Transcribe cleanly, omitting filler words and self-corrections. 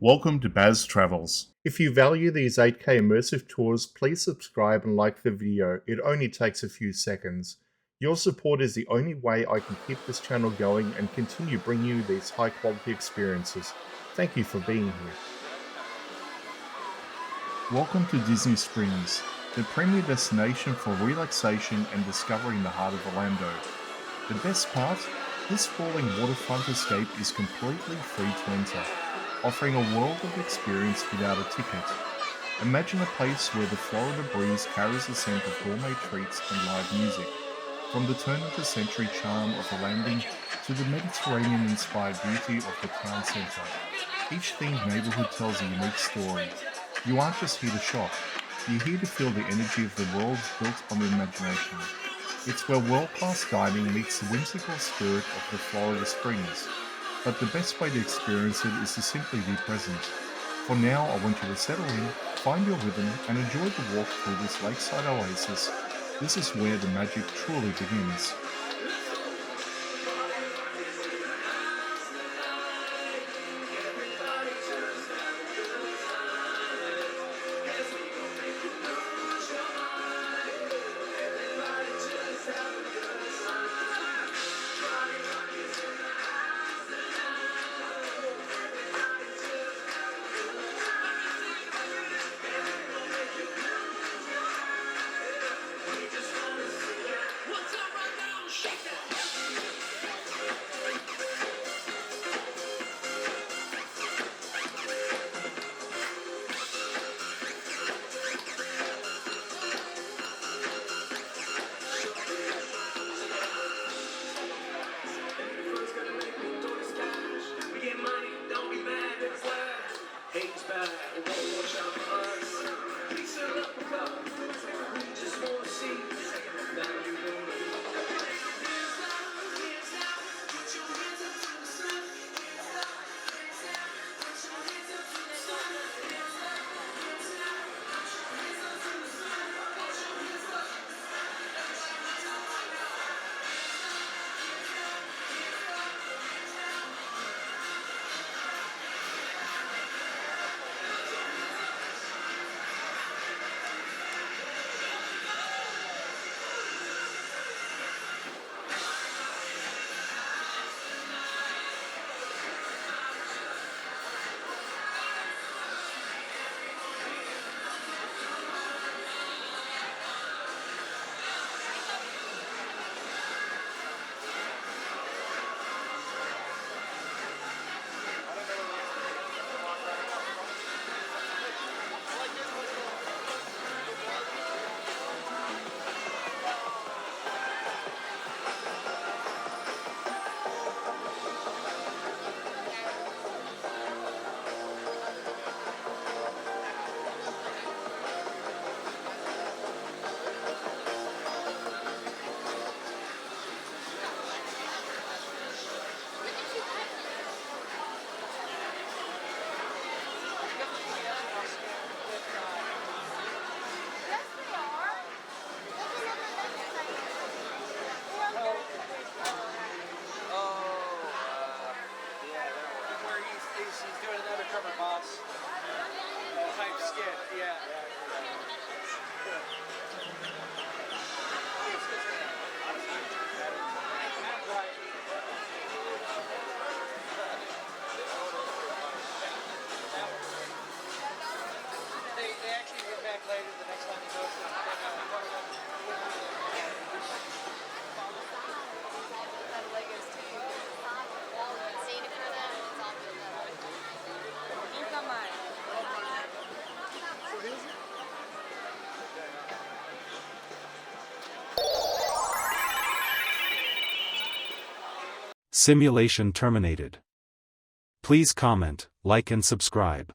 Welcome to Baz Travels. If you value these 8K immersive tours, please subscribe and like the video. It only takes a few seconds. Your support is the only way I can keep this channel going and continue bringing you these high quality experiences. Thank you for being here. Welcome to Disney Springs, the premier destination for relaxation and discovering the heart of Orlando. The best part? This sprawling waterfront escape is completely free to enter, offering a world of experience without a ticket. Imagine a place where the Florida breeze carries the scent of gourmet treats and live music, from the turn-of-the-century charm of the landing to the Mediterranean-inspired beauty of the town center. Each themed neighborhood tells a unique story. You aren't just here to shop, you're here to feel the energy of the world built on imagination. It's where world-class dining meets the whimsical spirit of the Florida Springs. But the best way to experience it is to simply be present. For now, I want you to settle in, find your rhythm, and enjoy the walk through this lakeside oasis. This is where the magic truly begins. Simulation terminated. Please comment, like and subscribe.